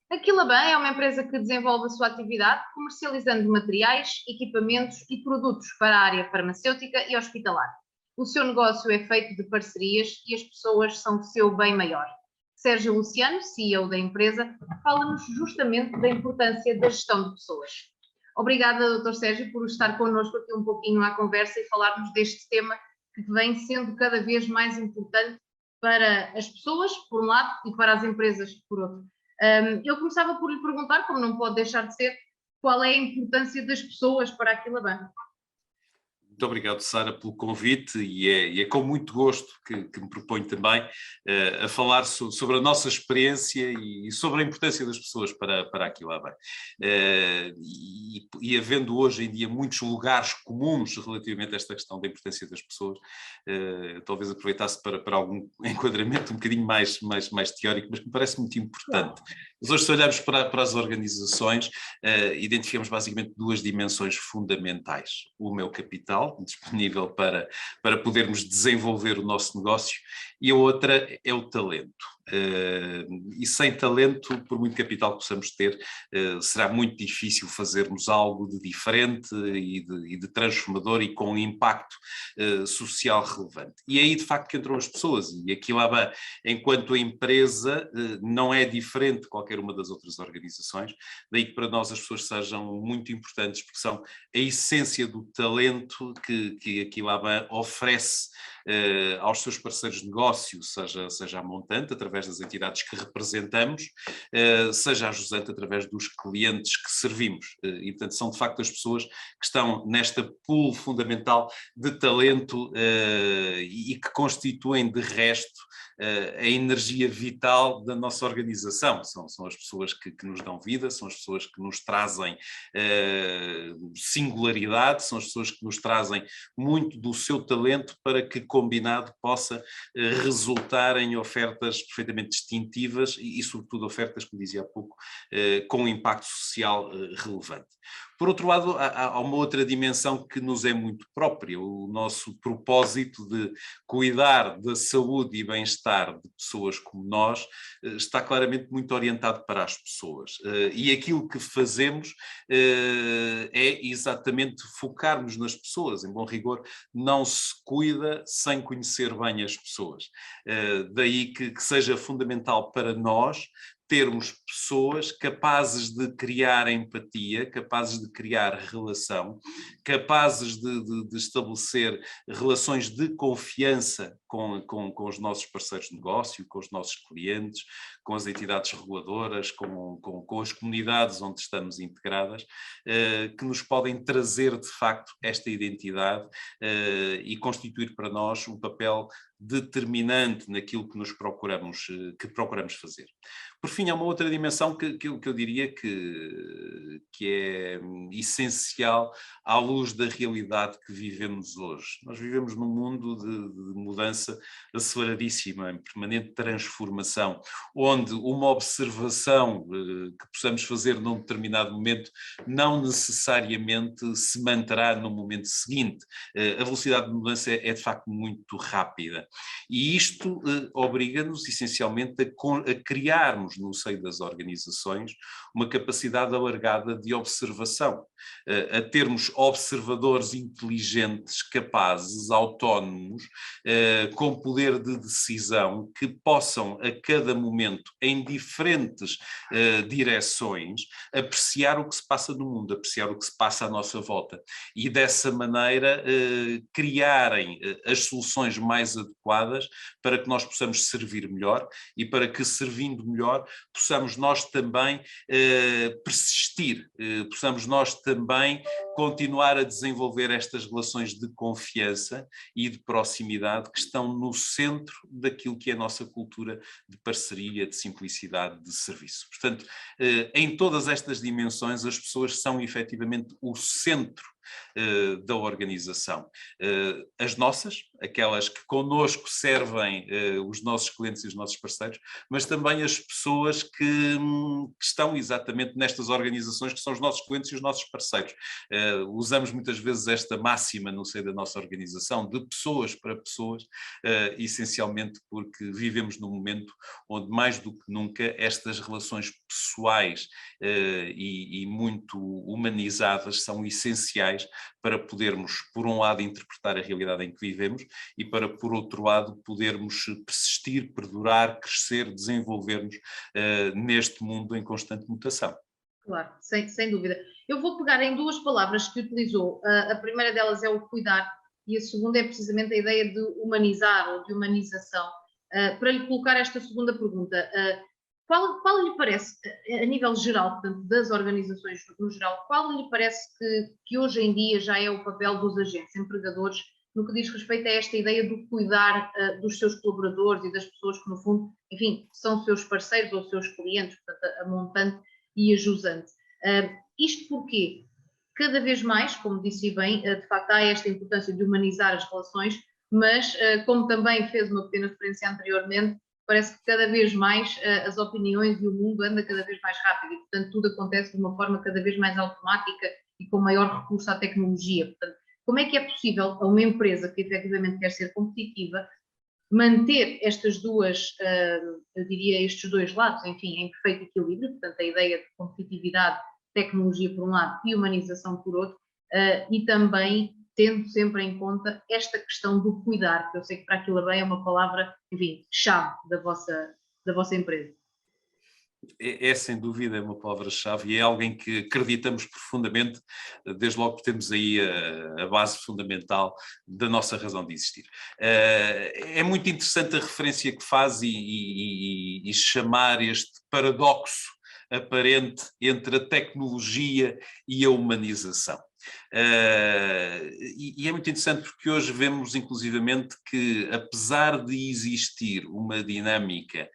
A Quilaban é uma empresa que desenvolve a sua atividade comercializando materiais, equipamentos e produtos para a área farmacêutica e hospitalar. O seu negócio é feito de parcerias e as pessoas são o seu bem maior. Sérgio Luciano, CEO da empresa, fala-nos justamente da importância da gestão de pessoas. Obrigada, Dr. Sérgio, por estar connosco aqui um pouquinho à conversa e falar-nos deste tema que vem sendo cada vez mais importante para as pessoas, por um lado, e para as empresas, por outro. Eu começava por lhe perguntar, como não pode deixar de ser, qual é a importância das pessoas para a Quilaban? Muito obrigado, Sara, pelo convite e é com muito gosto que me proponho também a falar sobre a nossa experiência e sobre a importância das pessoas para aquilo lá bem. E havendo hoje em dia muitos lugares comuns relativamente a esta questão da importância das pessoas, talvez aproveitasse para algum enquadramento um bocadinho mais teórico, mas que me parece muito importante. Mas hoje, se olharmos para as organizações, identificamos basicamente duas dimensões fundamentais. Uma é o capital, disponível para podermos desenvolver o nosso negócio, e a outra é o talento. E sem talento, por muito capital que possamos ter, será muito difícil fazermos algo de diferente e de transformador e com um impacto social relevante. E é aí, de facto, que entram as pessoas, e aqui lá, enquanto empresa, não é diferente de qualquer uma das outras organizações, daí que para nós as pessoas sejam muito importantes, porque são a essência do talento que a Quilaban oferece aos seus parceiros de negócio, seja a montante, através das entidades que representamos, seja a jusante, através dos clientes que servimos. E, portanto, são de facto as pessoas que estão nesta pool fundamental de talento e que constituem, de resto, a energia vital da nossa organização. São as pessoas que nos dão vida, são as pessoas que nos trazem singularidade, são as pessoas que nos trazem muito do seu talento para que, combinado, possa resultar em ofertas perfeitamente distintivas e, sobretudo, ofertas, como dizia há pouco, com um impacto social relevante. Por outro lado, há uma outra dimensão que nos é muito própria, o nosso propósito de cuidar da saúde e bem-estar de pessoas como nós está claramente muito orientado para as pessoas. E aquilo que fazemos é exatamente focarmos nas pessoas. Em bom rigor, não se cuida sem conhecer bem as pessoas. Daí que seja fundamental para nós termos pessoas capazes de criar empatia, capazes de criar relação, capazes de estabelecer relações de confiança com os nossos parceiros de negócio, com os nossos clientes, com as entidades reguladoras, com as comunidades onde estamos integradas, que nos podem trazer, de facto, esta identidade e constituir para nós um papel determinante naquilo que procuramos fazer. Por fim, há uma outra dimensão que eu diria que é essencial à luz da realidade que vivemos hoje. Nós vivemos num mundo de mudança aceleradíssima, em permanente transformação, onde uma observação que possamos fazer num determinado momento não necessariamente se manterá no momento seguinte. A velocidade de mudança é de facto muito rápida. E isto obriga-nos essencialmente a criarmos no seio das organizações uma capacidade alargada de observação, a termos observadores inteligentes, capazes, autónomos, com poder de decisão, que possam a cada momento, em diferentes direções, apreciar o que se passa no mundo, apreciar o que se passa à nossa volta e dessa maneira criarem as soluções mais adequadas para que nós possamos servir melhor e para que, servindo melhor, possamos nós também persistir, possamos nós também continuar a desenvolver estas relações de confiança e de proximidade que estão no centro daquilo que é a nossa cultura de parceria, de simplicidade, de serviço. Portanto, em todas estas dimensões, as pessoas são efetivamente o centro da organização. As nossas, aquelas que connosco servem os nossos clientes e os nossos parceiros, mas também as pessoas que estão exatamente nestas organizações, que são os nossos clientes e os nossos parceiros. Usamos muitas vezes esta máxima no seio da nossa organização, de pessoas para pessoas, essencialmente porque vivemos num momento onde, mais do que nunca, estas relações pessoais e muito humanizadas são essenciais para podermos, por um lado, interpretar a realidade em que vivemos e para, por outro lado, podermos persistir, perdurar, crescer, desenvolver-nos neste mundo em constante mutação. Claro, sem dúvida. Eu vou pegar em duas palavras que utilizou. A primeira delas é o cuidar e a segunda é precisamente a ideia de humanizar ou de humanização. Para lhe colocar esta segunda pergunta, qual lhe parece, a nível geral, portanto, das organizações no geral, qual lhe parece que hoje em dia já é o papel dos agentes empregadores no que diz respeito a esta ideia do cuidar dos seus colaboradores e das pessoas que, no fundo, enfim, são seus parceiros ou seus clientes, portanto, a montante e a jusante. Isto porque, cada vez mais, como disse bem, de facto há esta importância de humanizar as relações, mas, como também fez uma pequena referência anteriormente, parece que cada vez mais as opiniões e o mundo anda cada vez mais rápido e, portanto, tudo acontece de uma forma cada vez mais automática e com maior recurso à tecnologia. Portanto, como é que é possível a uma empresa que efetivamente quer ser competitiva manter estas duas, eu diria, estes dois lados, enfim, em perfeito equilíbrio, portanto, a ideia de competitividade, tecnologia por um lado e humanização por outro, e também tendo sempre em conta esta questão do cuidar, que eu sei que para aquilo bem é uma palavra, enfim, chave da vossa empresa. É sem dúvida uma palavra-chave e é alguém que acreditamos profundamente, desde logo que temos aí a base fundamental da nossa razão de existir. É muito interessante a referência que faz e chamar este paradoxo aparente entre a tecnologia e a humanização. E é muito interessante porque hoje vemos inclusivamente que, apesar de existir uma dinâmica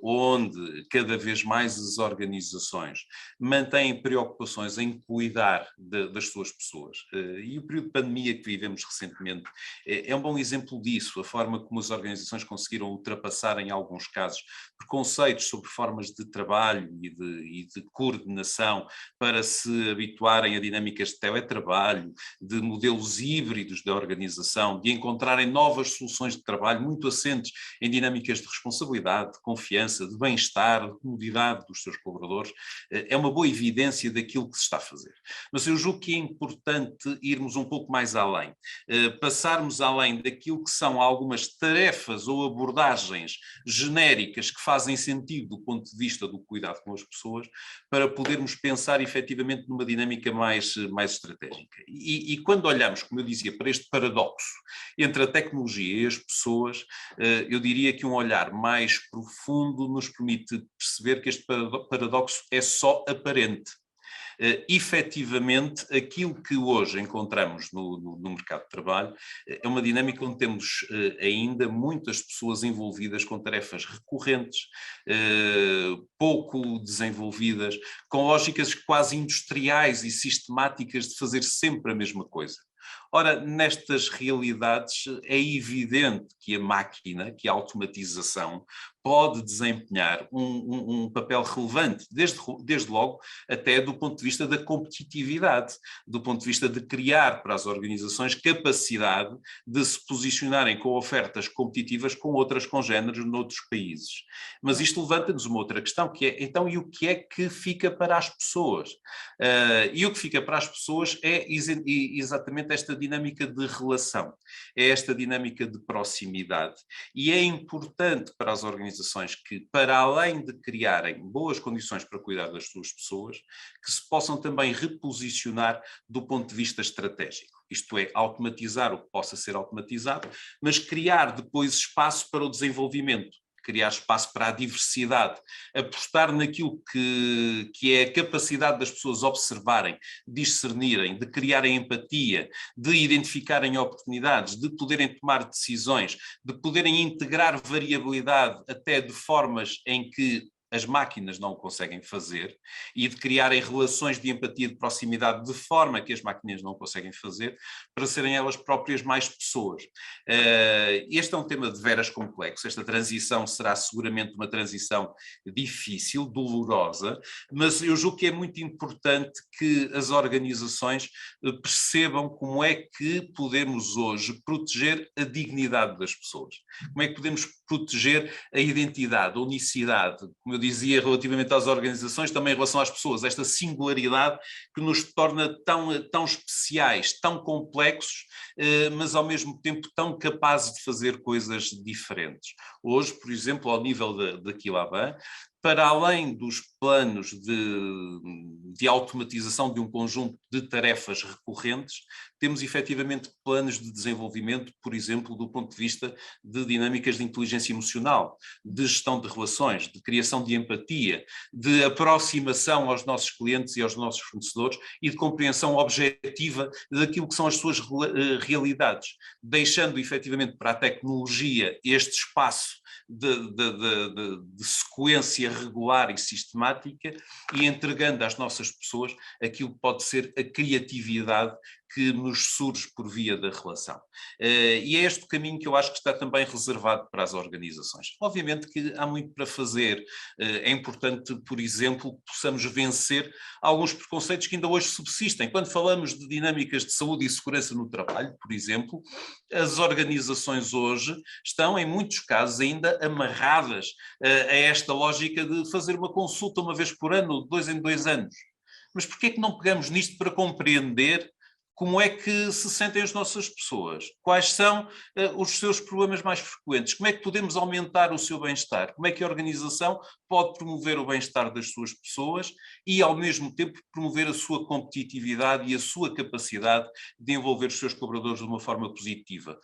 onde cada vez mais as organizações mantêm preocupações em cuidar das suas pessoas, e o período de pandemia que vivemos recentemente é um bom exemplo disso, a forma como as organizações conseguiram ultrapassar em alguns casos preconceitos sobre formas de trabalho e de coordenação para se habituarem a dinâmicas de teletrabalho, de modelos híbridos da organização, de encontrarem novas soluções de trabalho muito assentes em dinâmicas de responsabilidade, de confiança, de bem-estar, de comodidade dos seus colaboradores, é uma boa evidência daquilo que se está a fazer. Mas eu julgo que é importante irmos um pouco mais além, passarmos além daquilo que são algumas tarefas ou abordagens genéricas que fazem sentido do ponto de vista do cuidado com as pessoas, para podermos pensar efetivamente numa dinâmica mais estratégica. E quando olhamos, como eu dizia, para este paradoxo entre a tecnologia e as pessoas, eu diria que um olhar mais profundo nos permite perceber que este paradoxo é só aparente. Efetivamente, aquilo que hoje encontramos no mercado de trabalho é uma dinâmica onde temos ainda muitas pessoas envolvidas com tarefas recorrentes, pouco desenvolvidas, com lógicas quase industriais e sistemáticas de fazer sempre a mesma coisa. Ora, nestas realidades é evidente que a máquina, que a automatização, pode desempenhar um papel relevante, desde logo até do ponto de vista da competitividade, do ponto de vista de criar para as organizações capacidade de se posicionarem com ofertas competitivas com outras congêneres noutros países. Mas isto levanta-nos uma outra questão, que é, então, e o que é que fica para as pessoas? E o que fica para as pessoas é exatamente esta dinâmica de relação, é esta dinâmica de proximidade. E é importante para as organizações que, para além de criarem boas condições para cuidar das suas pessoas, que se possam também reposicionar do ponto de vista estratégico. Isto é, automatizar o que possa ser automatizado, mas criar depois espaço para o desenvolvimento, criar espaço para a diversidade, apostar naquilo que é a capacidade das pessoas observarem, discernirem, de criarem empatia, de identificarem oportunidades, de poderem tomar decisões, de poderem integrar variabilidade até de formas em que as máquinas não o conseguem fazer, e de criarem relações de empatia, de proximidade, de forma que as máquinas não conseguem fazer, para serem elas próprias mais pessoas. Este é um tema de veras complexo. Esta transição será seguramente uma transição difícil, dolorosa, mas eu julgo que é muito importante que as organizações percebam como é que podemos hoje proteger a dignidade das pessoas, como é que podemos proteger a identidade, a unicidade, como eu dizia relativamente às organizações, também em relação às pessoas, esta singularidade que nos torna tão especiais, tão complexos, mas ao mesmo tempo tão capazes de fazer coisas diferentes. Hoje, por exemplo, ao nível da Quilabã, para além dos planos de automatização de um conjunto de tarefas recorrentes, temos efetivamente planos de desenvolvimento, por exemplo, do ponto de vista de dinâmicas de inteligência emocional, de gestão de relações, de criação de empatia, de aproximação aos nossos clientes e aos nossos fornecedores e de compreensão objetiva daquilo que são as suas realidades, deixando efetivamente para a tecnologia este espaço de sequência regular e sistemática e entregando às nossas pessoas aquilo que pode ser a criatividade que nos surge por via da relação. E é este o caminho que eu acho que está também reservado para as organizações. Obviamente que há muito para fazer. É importante, por exemplo, que possamos vencer alguns preconceitos que ainda hoje subsistem. Quando falamos de dinâmicas de saúde e segurança no trabalho, por exemplo, as organizações hoje estão, em muitos casos, ainda amarradas a esta lógica de fazer uma consulta uma vez por ano, de 2 em 2 anos. Mas porquê é que não pegamos nisto para compreender como é que se sentem as nossas pessoas? Quais são os seus problemas mais frequentes? Como é que podemos aumentar o seu bem-estar? Como é que a organização pode promover o bem-estar das suas pessoas e, ao mesmo tempo, promover a sua competitividade e a sua capacidade de envolver os seus colaboradores de uma forma positiva?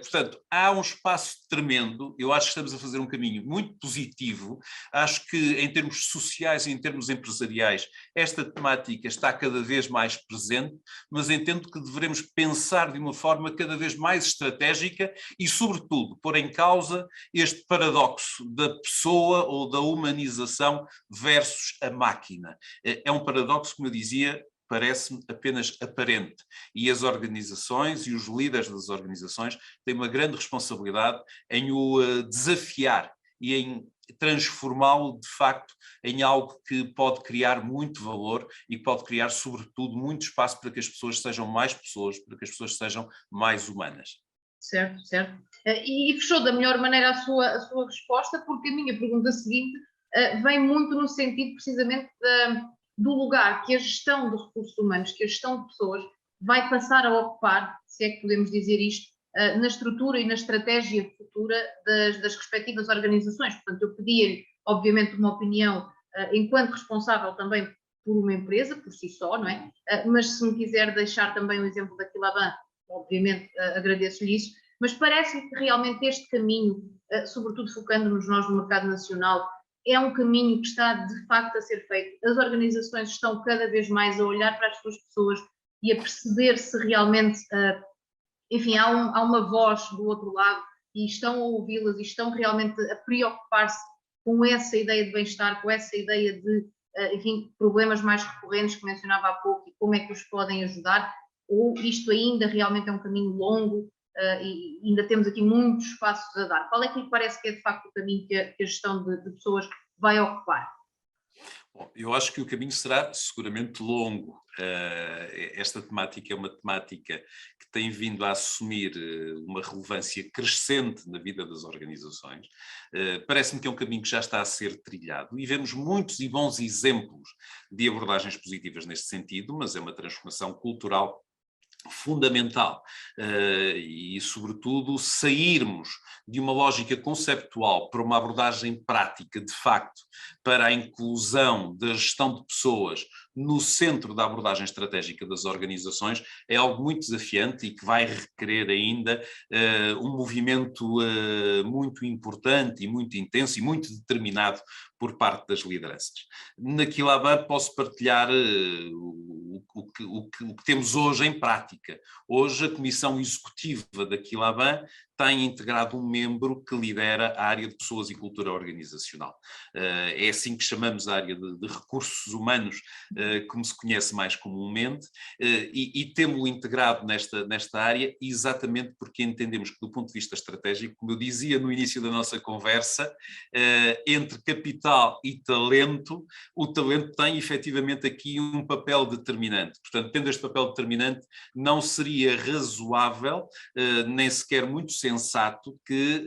Portanto, há um espaço tremendo. Eu acho que estamos a fazer um caminho muito positivo. Acho que, em termos sociais e em termos empresariais, esta temática está cada vez mais presente, mas entendo que devemos pensar de uma forma cada vez mais estratégica e, sobretudo, pôr em causa este paradoxo da pessoa ou da humanização versus a máquina. É um paradoxo, como eu dizia, parece-me apenas aparente. E as organizações e os líderes das organizações têm uma grande responsabilidade em o desafiar e em transformá-lo de facto em algo que pode criar muito valor e que pode criar, sobretudo, muito espaço para que as pessoas sejam mais pessoas, para que as pessoas sejam mais humanas. Certo, certo. E fechou da melhor maneira a sua resposta, porque a minha pergunta seguinte vem muito no sentido precisamente do lugar que a gestão de recursos humanos, que a gestão de pessoas vai passar a ocupar, se é que podemos dizer isto, na estrutura e na estratégia futura das respectivas organizações. Portanto, eu pedia-lhe, obviamente, uma opinião enquanto responsável também por uma empresa, por si só, não é? Mas se me quiser deixar também o exemplo da Quilabã, obviamente agradeço-lhe isso, mas parece-me que realmente este caminho, sobretudo focando-nos nós no mercado nacional, é um caminho que está de facto a ser feito. As organizações estão cada vez mais a olhar para as suas pessoas e a perceber se realmente enfim, há uma voz do outro lado e estão a ouvi-las e estão realmente a preocupar-se com essa ideia de bem-estar, com essa ideia de, enfim, problemas mais recorrentes que mencionava há pouco e como é que os podem ajudar, ou isto ainda realmente é um caminho longo e ainda temos aqui muitos passos a dar. Qual é que lhe parece que é de facto o caminho que a gestão de pessoas vai ocupar? Bom, eu acho que o caminho será seguramente longo. Esta temática é uma temática que tem vindo a assumir uma relevância crescente na vida das organizações. Parece-me que é um caminho que já está a ser trilhado e vemos muitos e bons exemplos de abordagens positivas neste sentido, mas é uma transformação cultural fundamental e, sobretudo, sairmos de uma lógica conceptual para uma abordagem prática, de facto, para a inclusão da gestão de pessoas no centro da abordagem estratégica das organizações, é algo muito desafiante e que vai requerer ainda um movimento muito importante e muito intenso e muito determinado por parte das lideranças. Na Quilabã posso partilhar o que temos hoje em prática. Hoje a Comissão Executiva da Quilabã tem integrado um membro que lidera a área de pessoas e cultura organizacional. É assim que chamamos a área de recursos humanos, como se conhece mais comumente, e temos-lo integrado nesta área exatamente porque entendemos que, do ponto de vista estratégico, como eu dizia no início da nossa conversa, entre capital e talento, o talento tem efetivamente aqui um papel determinante. Portanto, tendo este papel determinante, não seria razoável, nem sequer muito sensato, que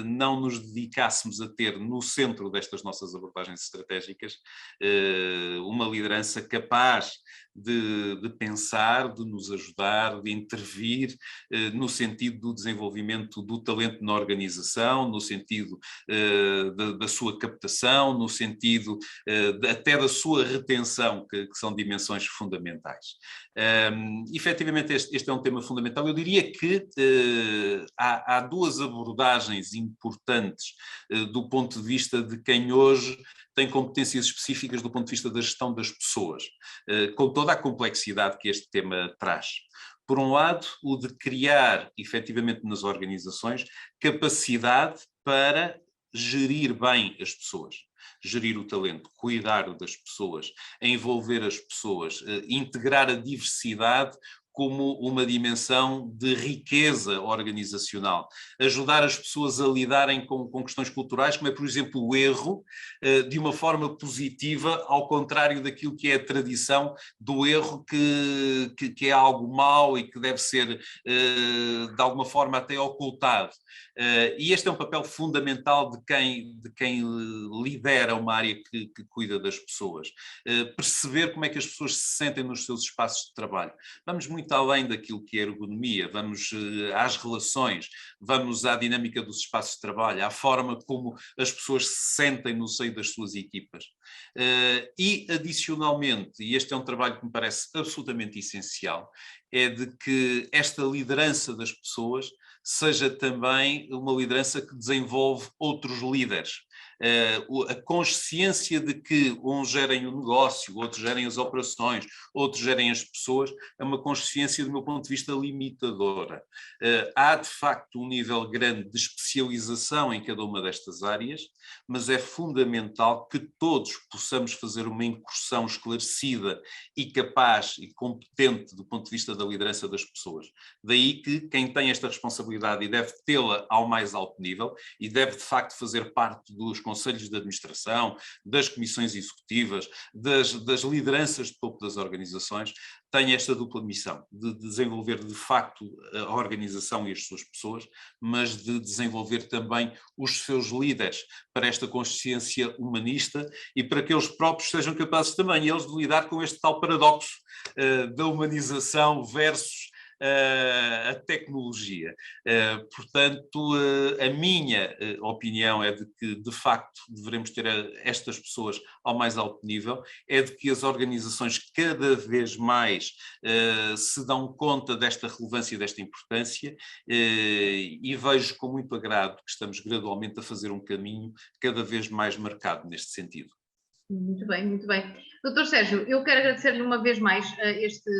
não nos dedicássemos a ter no centro destas nossas abordagens estratégicas uma liderança capaz de pensar, de nos ajudar, de intervir no sentido do desenvolvimento do talento na organização, no sentido da sua captação, no sentido até da sua retenção, que são dimensões fundamentais. Efetivamente, este é um tema fundamental. Eu diria que há duas abordagens importantes do ponto de vista de quem hoje tem competências específicas do ponto de vista da gestão das pessoas, com toda a complexidade que este tema traz. Por um lado, o de criar, efetivamente, nas organizações, capacidade para gerir bem as pessoas, gerir o talento, cuidar das pessoas, envolver as pessoas, integrar a diversidade como uma dimensão de riqueza organizacional, ajudar as pessoas a lidarem com questões culturais, como é, por exemplo, o erro, de uma forma positiva, ao contrário daquilo que é a tradição do erro, que é algo mau e que deve ser, de alguma forma, até ocultado. E este é um papel fundamental de quem lidera uma área que cuida das pessoas. Perceber como é que as pessoas se sentem nos seus espaços de trabalho. Vamos muito além daquilo que é ergonomia, vamos às relações, vamos à dinâmica dos espaços de trabalho, à forma como as pessoas se sentem no seio das suas equipas. E, adicionalmente, e este é um trabalho que me parece absolutamente essencial, é de que esta liderança das pessoas seja também uma liderança que desenvolve outros líderes. A consciência de que uns gerem o negócio, outros gerem as operações, outros gerem as pessoas, é uma consciência, do meu ponto de vista, limitadora. Há, de facto, um nível grande de especialização em cada uma destas áreas, mas é fundamental que todos possamos fazer uma incursão esclarecida e capaz e competente do ponto de vista da liderança das pessoas. Daí que quem tem esta responsabilidade e deve tê-la ao mais alto nível e deve, de facto, fazer parte dos conselhos de administração, das comissões executivas, das lideranças de topo das organizações, tem esta dupla missão de desenvolver, de facto, a organização e as suas pessoas, mas de desenvolver também os seus líderes para esta consciência humanista e para que eles próprios sejam capazes também eles de lidar com este tal paradoxo da humanização versus a tecnologia. Portanto, a minha opinião é de que, de facto, devemos ter estas pessoas ao mais alto nível, é de que as organizações cada vez mais se dão conta desta relevância e desta importância, e vejo com muito agrado que estamos gradualmente a fazer um caminho cada vez mais marcado neste sentido. Muito bem, muito bem. Doutor Sérgio, eu quero agradecer-lhe uma vez mais este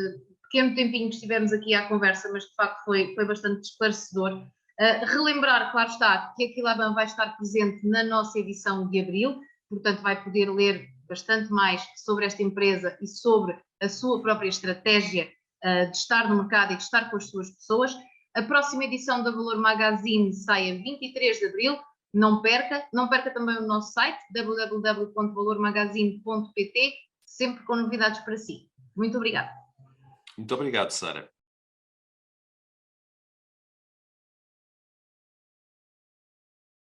pequeno tempinho que estivemos aqui à conversa, mas de facto foi bastante esclarecedor. Relembrar, claro está, que a Quilaban vai estar presente na nossa edição de abril, portanto vai poder ler bastante mais sobre esta empresa e sobre a sua própria estratégia de estar no mercado e de estar com as suas pessoas. A próxima edição da Valor Magazine sai a 23 de abril. Não perca também o nosso site www.valormagazine.pt, sempre com novidades para si. Muito obrigada. Muito obrigado, Sara.